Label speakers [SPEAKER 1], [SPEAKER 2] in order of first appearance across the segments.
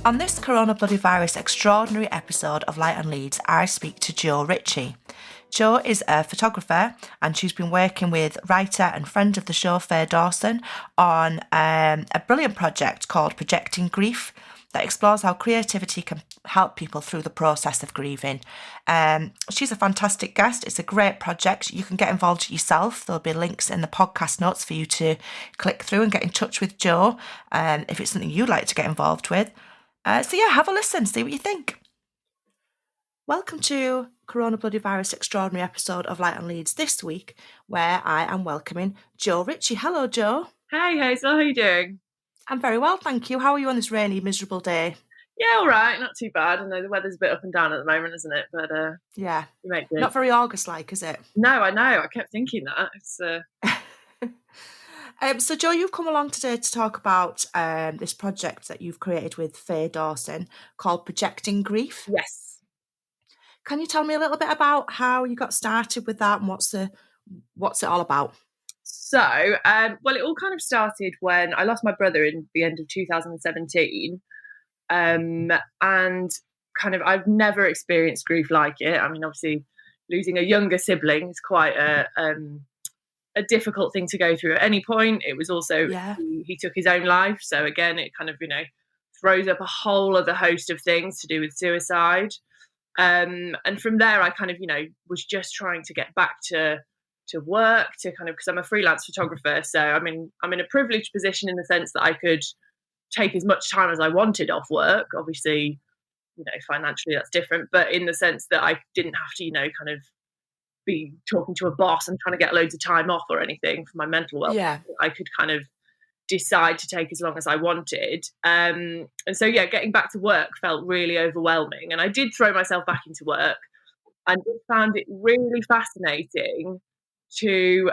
[SPEAKER 1] On this coronavirus extraordinary episode of Light on Leeds, I speak to Jo Ritchie. Jo is a photographer and she's been working with writer and friend of the show Faye Dawson on a brilliant project called Projecting Grief that explores how creativity can help people through the process of grieving. She's a fantastic guest. It's a great project. You can get involved yourself. There'll be links in the podcast notes for you to click through and get in touch with Jo if it's something you'd like to get involved with. So have a listen, see what you think. Welcome to coronavirus extraordinary episode of Light on Leeds this week, where I am welcoming Jo Ritchie. Hello, Jo.
[SPEAKER 2] Hey, Hazel, how are you doing?
[SPEAKER 1] I'm very well, thank you. How are you on this rainy, miserable day?
[SPEAKER 2] Yeah, all right, not too bad. I know the weather's a bit up and down at the moment, isn't it? But
[SPEAKER 1] yeah,
[SPEAKER 2] you make do.
[SPEAKER 1] Not very August-like, is it?
[SPEAKER 2] No, I know. I kept thinking that. It's
[SPEAKER 1] So, Jo, you've come along today to talk about this project that you've created with Faye Dawson called Projecting Grief.
[SPEAKER 2] Yes.
[SPEAKER 1] Can you tell me a little bit about how you got started with that and what's it all about?
[SPEAKER 2] So, well, it all kind of started when I lost my brother in the end of 2017. And kind of I've never experienced grief like it. I mean, obviously, losing a younger sibling is quite a difficult thing to go through at any point. It was also, he took his own life. So again, it kind of, throws up a whole other host of things to do with suicide. And from there, I kind of, was just trying to get back to work, to kind of, because I'm a freelance photographer. So I'm in a privileged position in the sense that I could take as much time as I wanted off work. Obviously, financially that's different, but in the sense that I didn't have to, kind of be talking to a boss and trying to get loads of time off or anything for my mental well-being.
[SPEAKER 1] Yeah.
[SPEAKER 2] I could kind of decide to take as long as I wanted. And so, getting back to work felt really overwhelming. And I did throw myself back into work and found it really fascinating to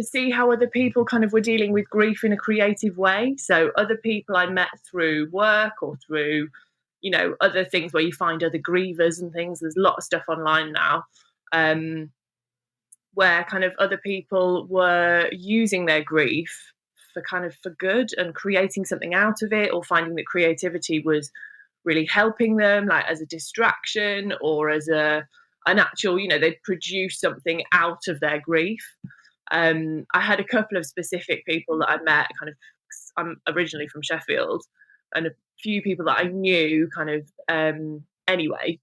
[SPEAKER 2] see how other people kind of were dealing with grief in a creative way. So other people I met through work or through, other things where you find other grievers and things. There's a lot of stuff online now where kind of other people were using their grief for good and creating something out of it, or finding that creativity was really helping them, like as a distraction or as an actual, they'd produce something out of their grief. I had a couple of specific people that I met, I'm originally from Sheffield, and a few people that I knew kind of anyway.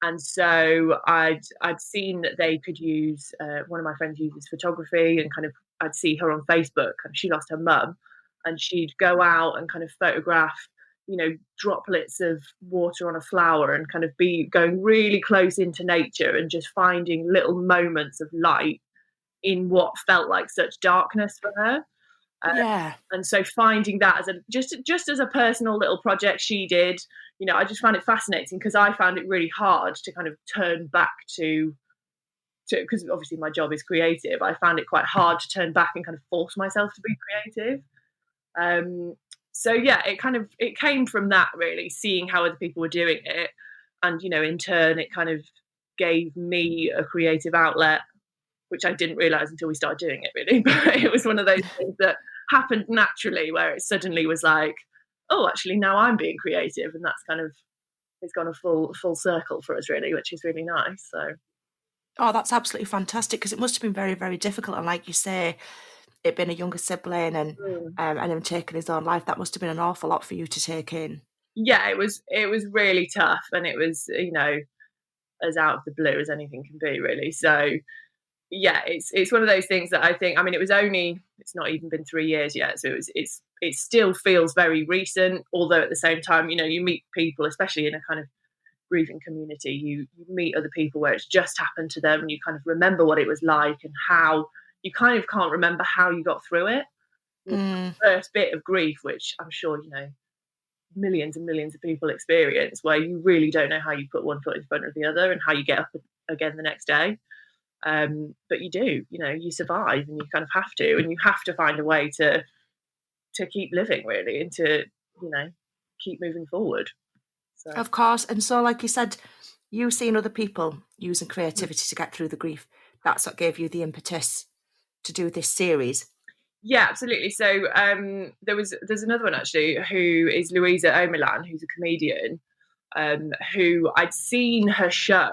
[SPEAKER 2] And so I'd seen that they could use, one of my friends uses photography, and kind of I'd see her on Facebook, and she lost her mum, and she'd go out and kind of photograph, droplets of water on a flower, and kind of be going really close into nature and just finding little moments of light in what felt like such darkness for her. And so finding that as just as a personal little project she did, I just found it fascinating, because I found it really hard to kind of turn back to because obviously my job is creative. I found it quite hard to turn back and kind of force myself to be creative. So it came from that, really, seeing how other people were doing it, and in turn it kind of gave me a creative outlet, which I didn't realise until we started doing it, really. But it was one of those things that happened naturally, where it suddenly was like, oh, actually now I'm being creative, and that's kind of, it's gone a full circle for us, really, which is really nice. So,
[SPEAKER 1] oh, that's absolutely fantastic, because it must have been very, very difficult. And like you say, it being a younger sibling and him taking his own life, that must have been an awful lot for you to take in.
[SPEAKER 2] Yeah, it was really tough, and it was, as out of the blue as anything can be, really. So yeah, it's one of those things that I think, it's not even been 3 years yet, so it still feels very recent, although at the same time, you meet people, especially in a kind of grieving community, you meet other people where it's just happened to them, and you kind of remember what it was like, and how you kind of can't remember how you got through it. The first bit of grief, which I'm sure, millions and millions of people experience, where you really don't know how you put one foot in front of the other and how you get up again the next day. But you do, you survive, and you kind of have to, and you have to find a way to keep living, really, and to, keep moving forward. So.
[SPEAKER 1] Of course. And so, like you said, you seeing other people using creativity to get through the grief, that's what gave you the impetus to do this series.
[SPEAKER 2] Yeah, absolutely. So there's another one actually who is Louisa Omerlan, who's a comedian, who I'd seen her show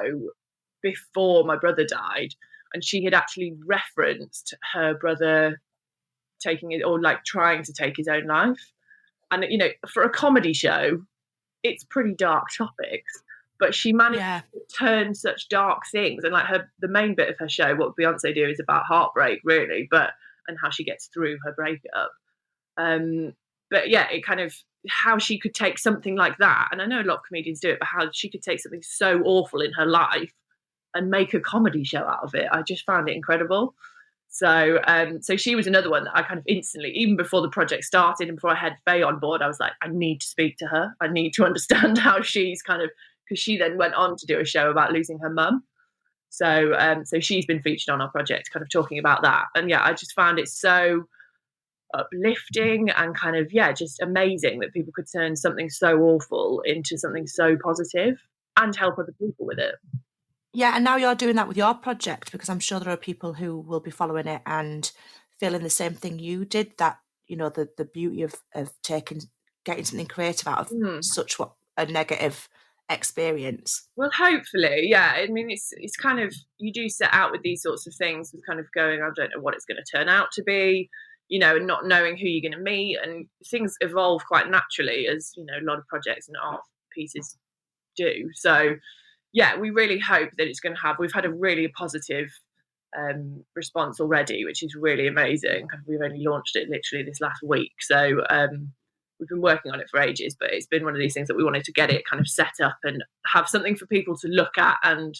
[SPEAKER 2] before my brother died, and she had actually referenced her brother taking it, or like trying to take his own life. And for a comedy show, it's pretty dark topics, but she managed
[SPEAKER 1] Yeah.
[SPEAKER 2] to turn such dark things. And like the main bit of her show, what Beyonce do, is about heartbreak, really, and how she gets through her breakup. But yeah, it kind of, how she could take something like that, and I know a lot of comedians do it, but how she could take something so awful in her life and make a comedy show out of it. I just found it incredible. So she was another one that I kind of instantly, even before the project started and before I had Faye on board, I was like, I need to speak to her. I need to understand how she's kind of, because she then went on to do a show about losing her mum. So she's been featured on our project, kind of talking about that. And yeah, I just found it so uplifting and kind of, yeah, just amazing that people could turn something so awful into something so positive and help other people with it.
[SPEAKER 1] Yeah, and now you're doing that with your project, because I'm sure there are people who will be following it and feeling the same thing you did, that, the beauty of getting something creative out of such a negative experience.
[SPEAKER 2] Well, hopefully, yeah. I mean, it's kind of, you do set out with these sorts of things with kind of going, I don't know what it's going to turn out to be, and not knowing who you're going to meet, and things evolve quite naturally, as a lot of projects and art pieces do. So yeah, we really hope that it's going to have, we've had a really positive response already, which is really amazing. We've only launched it literally this last week. So we've been working on it for ages, but it's been one of these things that we wanted to get it kind of set up and have something for people to look at and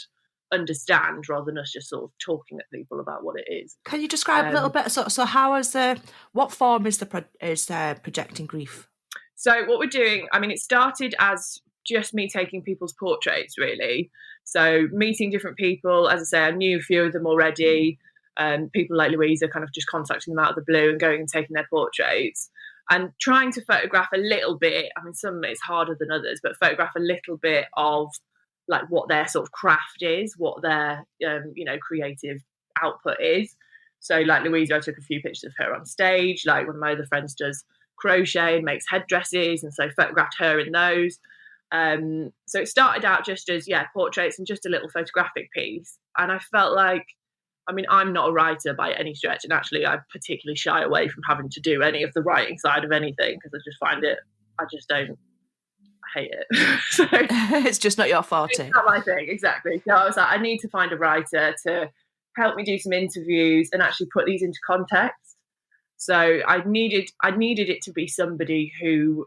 [SPEAKER 2] understand, rather than us just sort of talking at people about what it is.
[SPEAKER 1] Can you describe a little bit? So how is what form is projecting grief?
[SPEAKER 2] So what we're doing, I mean, it started as just me taking people's portraits, really. So meeting different people, as I say, I knew a few of them already. People like Louisa, kind of just contacting them out of the blue and going and taking their portraits and trying to photograph a little bit. I mean, some it's harder than others, but photograph a little bit of like what their sort of craft is, what their creative output is. So like Louisa, I took a few pictures of her on stage. Like one of my other friends does crochet and makes headdresses, and so photographed her in those. So it started out just as portraits and just a little photographic piece, and I felt like, I mean, I'm not a writer by any stretch, and actually I particularly shy away from having to do any of the writing side of anything, because I just find it, I hate it. So
[SPEAKER 1] it's just not your forte.
[SPEAKER 2] It's not my thing, exactly. So I was like, I need to find a writer to help me do some interviews and actually put these into context. So I needed it to be somebody who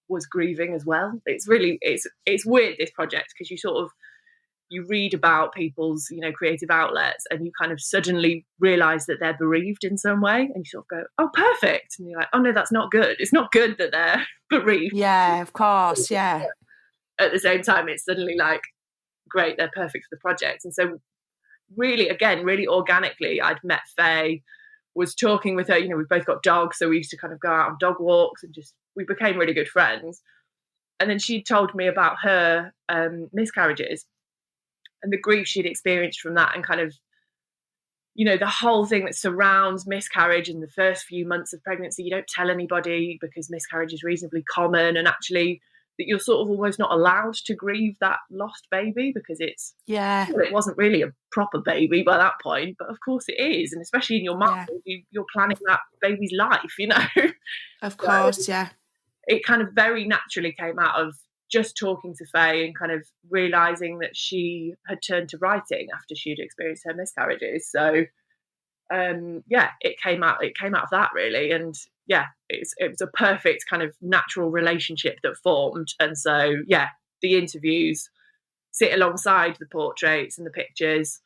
[SPEAKER 2] was grieving as well. It's really, it's weird, this project, because you read about people's creative outlets, and you kind of suddenly realize that they're bereaved in some way, and you sort of go, oh, perfect, and you're like, oh no, that's not good. It's not good that they're bereaved.
[SPEAKER 1] Yeah, of course. Yeah.
[SPEAKER 2] At the same time, it's suddenly like, great, they're perfect for the project. And so really, again, really organically, I'd met Faye, was talking with her. We've both got dogs, so we used to kind of go out on dog walks, and we became really good friends. And then she told me about her miscarriages and the grief she'd experienced from that, and kind of, the whole thing that surrounds miscarriage in the first few months of pregnancy. You don't tell anybody because miscarriage is reasonably common, and actually that you're sort of almost not allowed to grieve that lost baby, because it wasn't really a proper baby by that point, but of course it is, and especially in your mind, you're planning that baby's life,
[SPEAKER 1] Of course.
[SPEAKER 2] So it kind of very naturally came out of just talking to Faye and kind of realizing that she had turned to writing after she'd experienced her miscarriages. So it came out of that, really. And it was a perfect kind of natural relationship that formed. And so the interviews sit alongside the portraits and the pictures,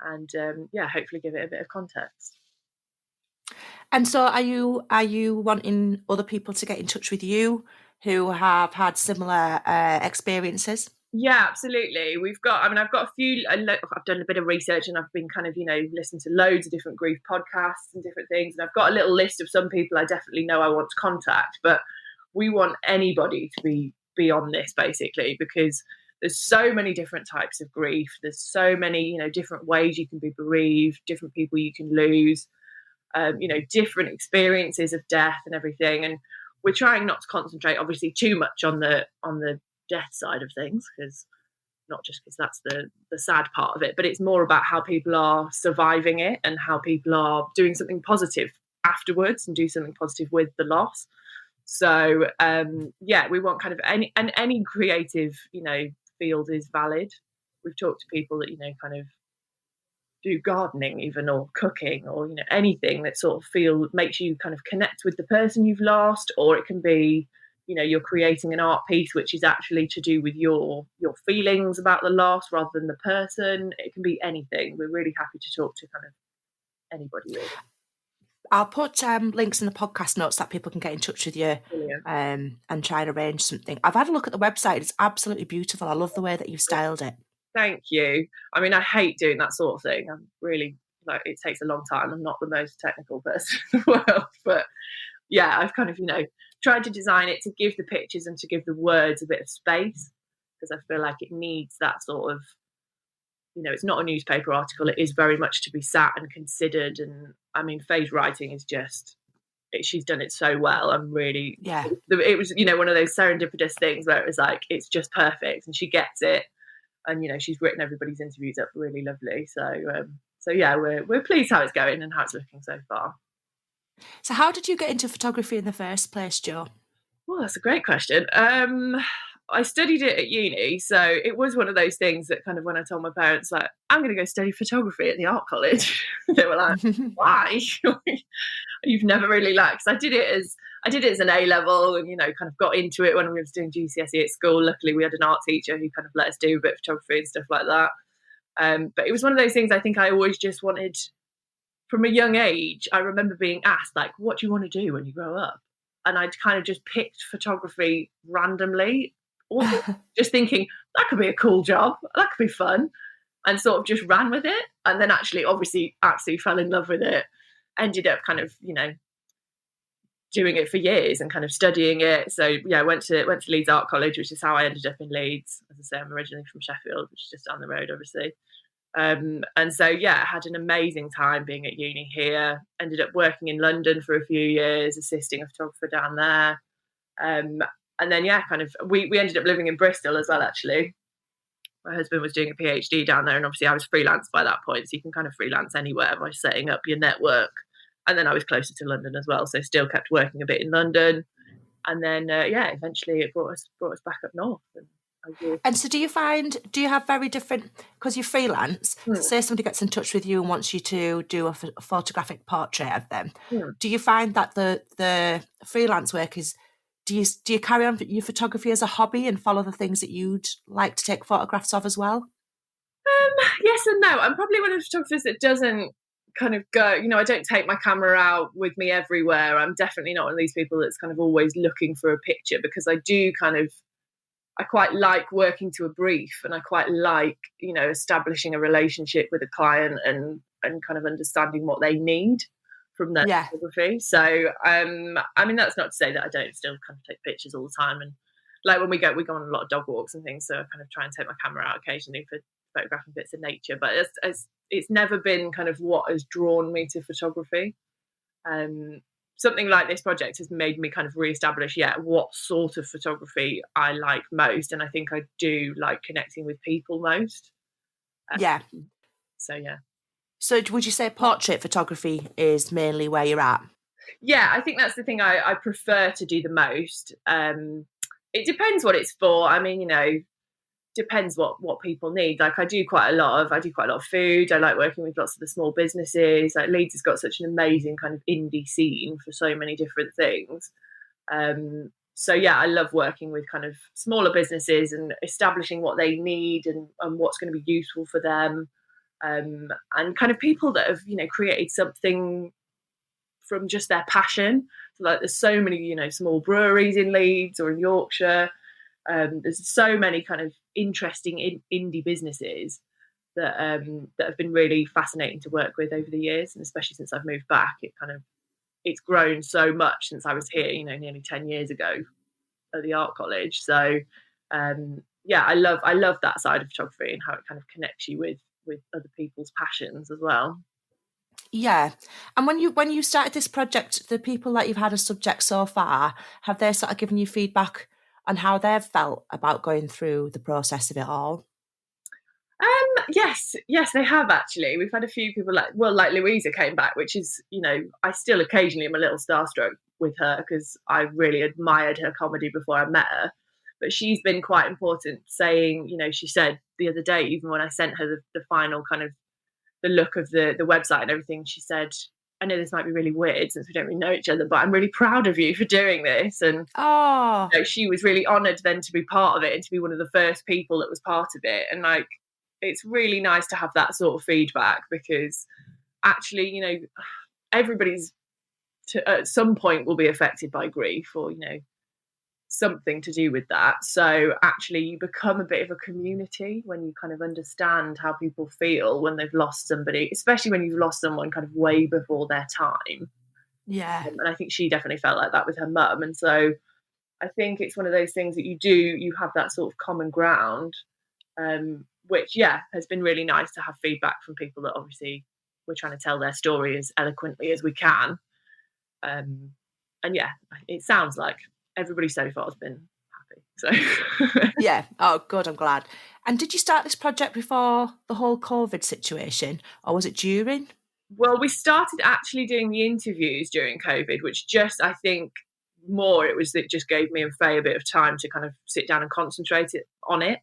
[SPEAKER 2] and hopefully give it a bit of context.
[SPEAKER 1] And so are you wanting other people to get in touch with you who have had similar experiences?
[SPEAKER 2] Yeah, absolutely. I've got a few, I've done a bit of research, and I've been kind of, listened to loads of different grief podcasts and different things. And I've got a little list of some people I definitely know I want to contact, but we want anybody to be on this, basically, because there's so many different types of grief. There's so many, different ways you can be bereaved, different people you can lose. different experiences of death and everything. And we're trying not to concentrate, obviously, too much on the death side of things, because not just because that's the sad part of it, but it's more about how people are surviving it and how people are doing something positive afterwards and do something positive with the loss. So we want kind of any creative field is valid. We've talked to people that kind of do gardening even, or cooking, or anything that sort of makes you kind of connect with the person you've lost. Or it can be you're creating an art piece which is actually to do with your feelings about the loss rather than the person. It can be anything. We're really happy to talk to kind of anybody really.
[SPEAKER 1] I'll put links in the podcast notes that people can get in touch with you and try and arrange something. I've had a look at the website. It's absolutely beautiful. I love the way that you've styled it.
[SPEAKER 2] Thank you. I mean, I hate doing that sort of thing. I'm really, it takes a long time. I'm not the most technical person in the world, but yeah, I've kind of, tried to design it to give the pictures and to give the words a bit of space, because I feel like it needs that sort of, it's not a newspaper article. It is very much to be sat and considered. And I mean, Faye's writing is just, she's done it so well. I'm really, it was, one of those serendipitous things where it was like, it's just perfect and she gets it. And, she's written everybody's interviews up really lovely. So yeah, we're pleased how it's going and how it's looking so far.
[SPEAKER 1] So how did you get into photography in the first place, Jo?
[SPEAKER 2] Well, that's a great question. I studied it at uni, so it was one of those things that kind of, when I told my parents, like, I'm going to go study photography at the art college, they were like, why? You've never really liked, because I did it as an A-level and, kind of got into it when we was doing GCSE at school. Luckily, we had an art teacher who kind of let us do a bit of photography and stuff like that. But it was one of those things I think I always just wanted. From a young age, I remember being asked, like, what do you want to do when you grow up? And I'd kind of just picked photography randomly, just thinking, that could be a cool job, that could be fun, and sort of just ran with it. And then actually, obviously, absolutely fell in love with it. Ended up kind of, doing it for years and kind of studying it. So, yeah, I went to Leeds Art College, which is how I ended up in Leeds. As I say, I'm originally from Sheffield, which is just down the road, obviously. And so, yeah, I had an amazing time being at uni here. Ended up working in London for a few years, assisting a photographer down there. And then, yeah, kind of, we ended up living in Bristol as well, actually. My husband was doing a PhD down there, and obviously I was freelance by that point. So you can kind of freelance anywhere by setting up your network. And then I was closer to London as well, so still kept working a bit in London. And then, eventually it brought us back up north.
[SPEAKER 1] And so do you have very different, because you're freelance, say somebody gets in touch with you and wants you to do a photographic portrait of them, do you find that the freelance work is, do you carry on your photography as a hobby and follow the things that you'd like to take photographs of as well?
[SPEAKER 2] Yes and no. I'm probably one of the photographers that doesn't kind of go, I don't take my camera out with me everywhere. I'm definitely not one of these people that's kind of always looking for a picture, because I quite like working to a brief, and I quite like, establishing a relationship with a client and kind of understanding what they need from their photography. So, I mean, that's not to say that I don't still kind of take pictures all the time. And like when we go on a lot of dog walks and things, so I kind of try and take my camera out occasionally for photographing bits of nature. But it's never been kind of what has drawn me to photography. Something like this project has made me kind of reestablish, what sort of photography I like most. And I think I do like connecting with people most. So, yeah.
[SPEAKER 1] So would you say portrait photography is mainly where you're at?
[SPEAKER 2] Yeah, I think that's the thing I prefer to do the most. It depends what it's for. I mean, depends what people need. Like I do quite a lot of food. I like working with lots of the small businesses. Like Leeds has got such an amazing kind of indie scene for so many different things. So yeah, I love working with kind of smaller businesses and establishing what they need and what's going to be useful for them. And kind of people that have, created something from just their passion. So like there's so many, small breweries in Leeds or in Yorkshire. There's so many kind of interesting indie businesses that have been really fascinating to work with over the years, and especially since I've moved back, it's grown so much since I was here, nearly 10 years ago at the art college. So I love that side of photography and how it kind of connects you with other people's passions as well.
[SPEAKER 1] Yeah. And when you started this project, the people that you've had as subjects so far, have they sort of given you feedback on how they've felt about going through the process of it all?
[SPEAKER 2] Yes, they have actually. We've had a few people like Louisa came back, which is, I still occasionally am a little starstruck with her because I really admired her comedy before I met her. But she's been quite important, saying, she said the other day, even when I sent her the final kind of the look of the website and everything, she said, I know this might be really weird since we don't really know each other, but I'm really proud of you for doing this. And
[SPEAKER 1] Oh,
[SPEAKER 2] she was really honoured then to be part of it and to be one of the first people that was part of it. And like, it's really nice to have that sort of feedback because actually, everybody's at some point will be affected by grief or, something to do with that. So actually you become a bit of a community when you kind of understand how people feel when they've lost somebody, especially when you've lost someone kind of way before their time.
[SPEAKER 1] yeah.
[SPEAKER 2] And I think she definitely felt like that with her mum. And so I think it's one of those things that you have that sort of common ground, which, has been really nice to have feedback from people that obviously we're trying to tell their story as eloquently as we can. And it sounds like everybody so far has been happy. So,
[SPEAKER 1] Yeah. Oh, good. I'm glad. And did you start this project before the whole COVID situation, or was it during?
[SPEAKER 2] well, we started actually doing the interviews during COVID, which I think, it just gave me and Faye a bit of time to kind of sit down and concentrate on it.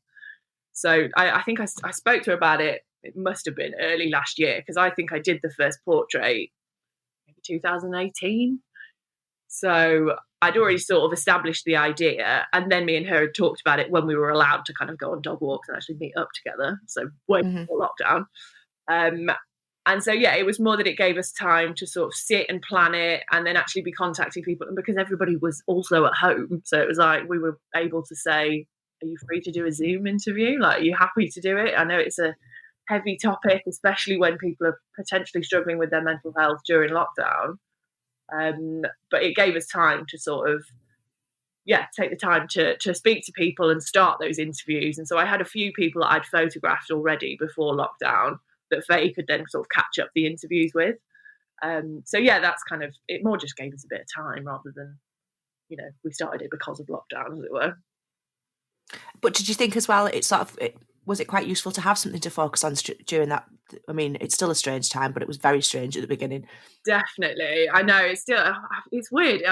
[SPEAKER 2] So I think I spoke to her about it. It must have been early last year because I think I did the first portrait maybe 2018. So I'd already sort of established the idea, and then me and her had talked about it when we were allowed to kind of go on dog walks and actually meet up together. So way
[SPEAKER 1] Mm-hmm.
[SPEAKER 2] before lockdown. Um, and so, it was more that it gave us time to sort of sit and plan it and then actually be contacting people. And because everybody was also at home, so it was like we were able to say, are you free to do a Zoom interview? Like, are you happy to do it? I know it's a heavy topic, especially when people are potentially struggling with their mental health during lockdown. But it gave us time to sort of, take the time to speak to people and start those interviews. And so I had a few people that I'd photographed already before lockdown that Faye could then sort of catch up the interviews with. That's kind of, it more just gave us a bit of time rather than, we started it because of lockdown, as it were.
[SPEAKER 1] But did you think as well, was it quite useful to have something to focus on during that? I mean, it's still a strange time, but it was very strange at the beginning.
[SPEAKER 2] Definitely. I know it's weird.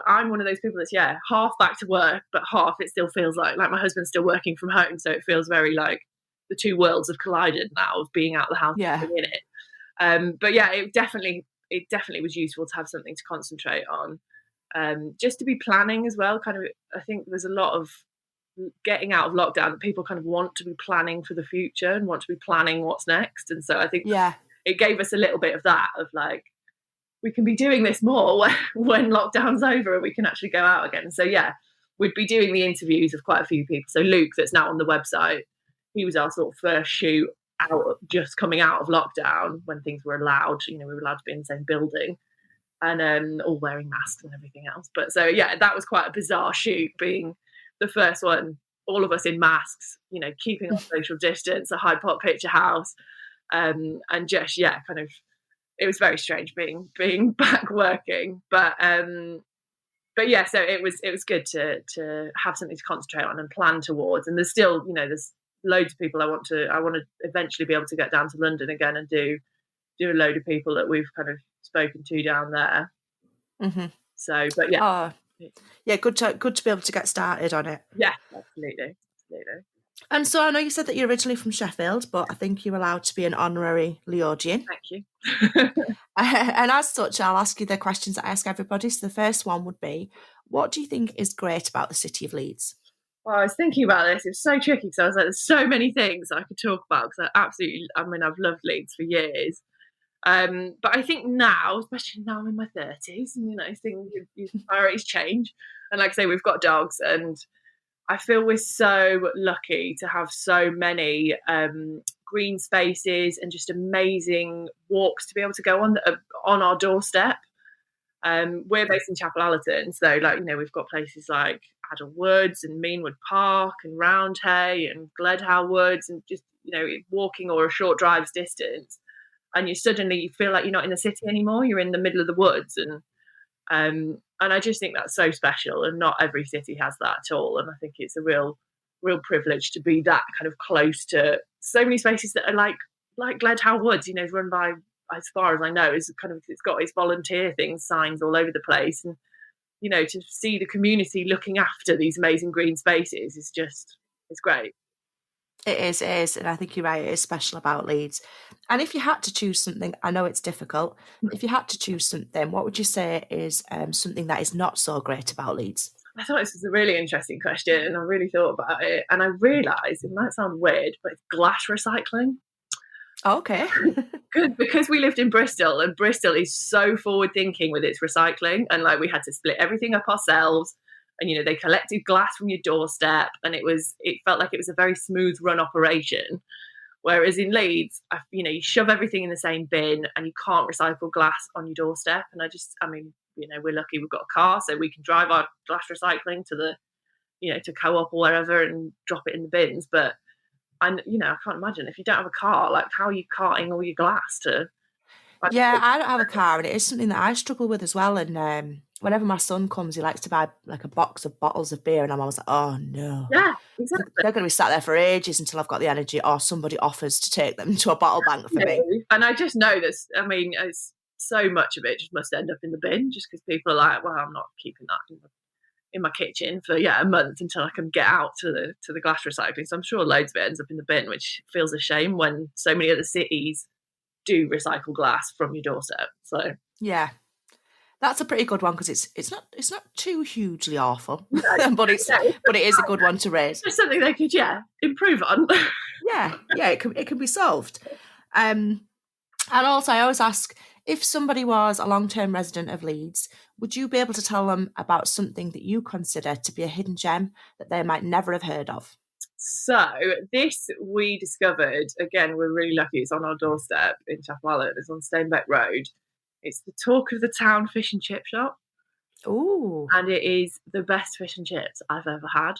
[SPEAKER 2] I'm one of those people that's, half back to work, but half it still feels like my husband's still working from home. So it feels very like the two worlds have collided now of being out of the house and being in it. But it definitely was useful to have something to concentrate on. Just to be planning as well. Kind of, I think there's a lot of getting out of lockdown that people kind of want to be planning for the future and want to be planning what's next. And so I think it gave us a little bit of that of like, we can be doing this more when lockdown's over and we can actually go out again. So we'd be doing the interviews of quite a few people. So Luke, that's now on the website, he was our sort of first shoot out, just coming out of lockdown when things were allowed. We were allowed to be in the same building and all wearing masks and everything else. But so that was quite a bizarre shoot, being the first one, all of us in masks, keeping our social distance, a high pot picture house, and just kind of, it was very strange being back working, but so it was good to have something to concentrate on and plan towards. And there's still, there's loads of people I want to eventually be able to get down to London again and do a load of people that we've kind of spoken to down there.
[SPEAKER 1] Mm-hmm.
[SPEAKER 2] So, but
[SPEAKER 1] good to be able to get started on it.
[SPEAKER 2] Yeah, absolutely.
[SPEAKER 1] And so I know you said that you're originally from Sheffield, but I think you're allowed to be an honorary Leodian.
[SPEAKER 2] Thank you.
[SPEAKER 1] And as such, I'll ask you the questions that I ask everybody. So the first one would be, what do you think is great about the city of Leeds?
[SPEAKER 2] Well, I was thinking about this. It was so tricky because I was like, there's so many things I could talk about because I've loved Leeds for years. But I think now, especially now I'm in my 30s, and things, your priorities change. And like I say, we've got dogs, and I feel we're so lucky to have so many green spaces and just amazing walks to be able to go on our doorstep. We're based in Chapel Allerton, so we've got places like Adder Woods and Meanwood Park and Roundhay and Gledhow Woods, and just walking or a short drive's distance. and you feel like you're not in the city anymore. You're in the middle of the woods, and I just think that's so special, and not every city has that at all. And I think it's a real privilege to be that kind of close to so many spaces that are like Gledhow Woods, you know, run by, as far as I know, it's got its volunteer things, signs all over the place, and you know, to see the community looking after these amazing green spaces it's great.
[SPEAKER 1] It is, and I think you're right, it is special about Leeds. And if you had to choose something, I know it's difficult, if you had to choose something, what would you say is something that is not so great about Leeds?
[SPEAKER 2] I thought this was a really interesting question, and I really thought about it, and I realised, it might sound weird, but it's glass recycling.
[SPEAKER 1] Okay.
[SPEAKER 2] Good, because we lived in Bristol, and Bristol is so forward thinking with its recycling, and like we had to split everything up ourselves, and you know, they collected glass from your doorstep, and it felt like it was a very smooth run operation. Whereas in Leeds, you know, you shove everything in the same bin, and you can't recycle glass on your doorstep. And I mean, you know, we're lucky we've got a car, so we can drive our glass recycling to the, you know, to Co-op or wherever and drop it in the bins. But you know, I can't imagine if you don't have a car, like how are you carting all your glass to?
[SPEAKER 1] Yeah, I don't have a car, and it is something that I struggle with as well. And whenever my son comes, he likes to buy like a box of bottles of beer, and I'm always like, oh no.
[SPEAKER 2] Yeah, exactly.
[SPEAKER 1] They're going to be sat there for ages until I've got the energy, or somebody offers to take them to a bottle bank for me.
[SPEAKER 2] And I just know this. I mean, it's so much of it just must end up in the bin, just because people are like, well, I'm not keeping that in my kitchen for a month until I can get out to the glass recycling. So I'm sure loads of it ends up in the bin, which feels a shame when so many other cities do recycle glass from your doorstep. So
[SPEAKER 1] yeah, that's a pretty good one, because it's not too hugely awful, but it is a good one to raise.
[SPEAKER 2] It's something they could improve on.
[SPEAKER 1] yeah, it can be solved. And also, I always ask, if somebody was a long-term resident of Leeds, would you be able to tell them about something that you consider to be a hidden gem that they might never have heard of?
[SPEAKER 2] So this we discovered, again, we're really lucky, it's on our doorstep in Chapel Allen, it's on Stainbeck Road. It's the talk of the town fish and chip shop.
[SPEAKER 1] Ooh.
[SPEAKER 2] And it is the best fish and chips I've ever had.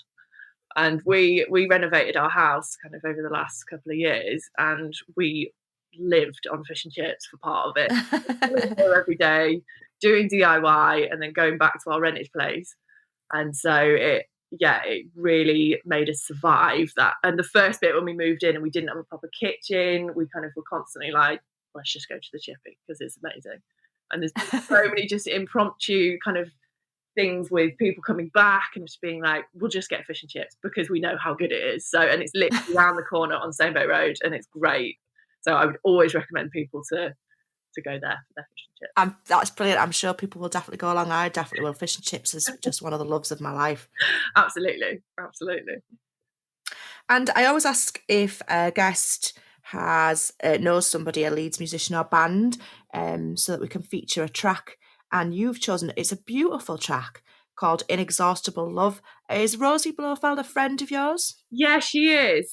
[SPEAKER 2] And we renovated our house kind of over the last couple of years, and we lived on fish and chips for part of it. Every day, doing DIY, and then going back to our rented place. And so it really made us survive that. And the first bit when we moved in and we didn't have a proper kitchen, we kind of were constantly like, let's just go to the chippy because it's amazing. And there's so many just impromptu kind of things with people coming back and just being like, we'll just get fish and chips because we know how good it is. So, and it's literally around the corner on Stainbeck Road, and it's great. So I would always recommend people to go there for their fish and chips.
[SPEAKER 1] That's brilliant. I'm sure people will definitely go along. I definitely will. Fish and chips is just one of the loves of my life.
[SPEAKER 2] Absolutely.
[SPEAKER 1] And I always ask if a guest knows somebody, a Leeds musician or band, so that we can feature a track. And you've chosen, it's a beautiful track called Inexhaustible Love. Is Rosie Blofeld a friend of yours?
[SPEAKER 2] Yeah, she is.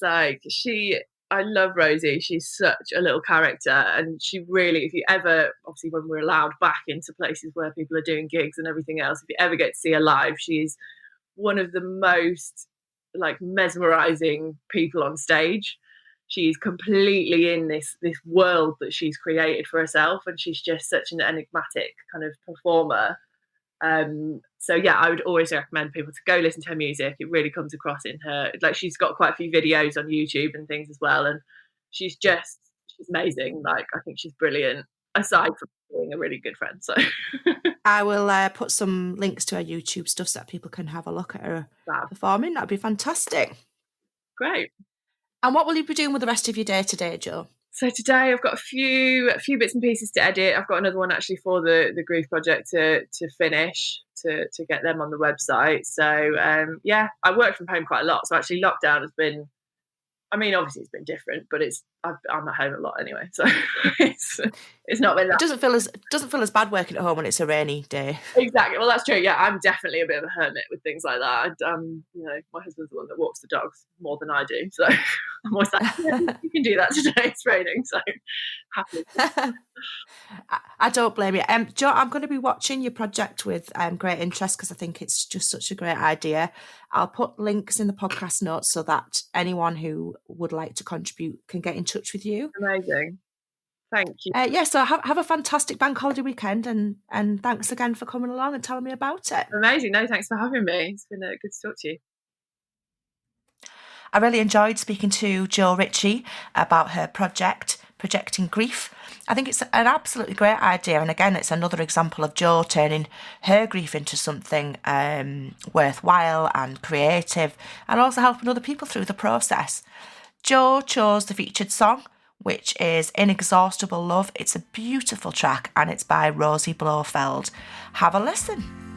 [SPEAKER 2] I love Rosie. She's such a little character, and she really, if you ever, obviously when we're allowed back into places where people are doing gigs and everything else, if you ever get to see her live, she's one of the most mesmerizing people on stage. She's completely in this world that she's created for herself, and she's just such an enigmatic kind of performer. So I would always recommend people to go listen to her music. It really comes across in her, she's got quite a few videos on YouTube and things as well, and she's amazing. I think she's brilliant, aside from being a really good friend. So
[SPEAKER 1] I will put some links to her YouTube stuff so that people can have a look at her performing. That'd be fantastic.
[SPEAKER 2] Great.
[SPEAKER 1] And what will you be doing with the rest of your day today, Jo?
[SPEAKER 2] So today I've got a few bits and pieces to edit. I've got another one actually for the Grief Project to finish, to get them on the website. So I work from home quite a lot. So actually lockdown has been, obviously it's been different, but I'm at home a lot anyway. So it's not been that.
[SPEAKER 1] It doesn't feel as bad working at home when it's a rainy day.
[SPEAKER 2] Exactly. Well, that's true. Yeah, I'm definitely a bit of a hermit with things like that. My husband's the one that walks the dogs more than I do. So I'm always like, you can do that today. It's raining. So happy.
[SPEAKER 1] I don't blame you. Jo, I'm going to be watching your project with great interest because I think it's just such a great idea. I'll put links in the podcast notes so that anyone who would like to contribute can get in touch with you.
[SPEAKER 2] Amazing. Thank you.
[SPEAKER 1] So have a fantastic bank holiday weekend, and thanks again for coming along and telling me about it.
[SPEAKER 2] Amazing. No, thanks for having me. It's been good to talk to you.
[SPEAKER 1] I really enjoyed speaking to Jo Ritchie about her project, Projecting Grief. I think it's an absolutely great idea, and again, it's another example of Jo turning her grief into something worthwhile and creative, and also helping other people through the process. Jo chose the featured song, which is Inexhaustible Love. It's a beautiful track, and it's by Rosie Blofeld. Have a listen.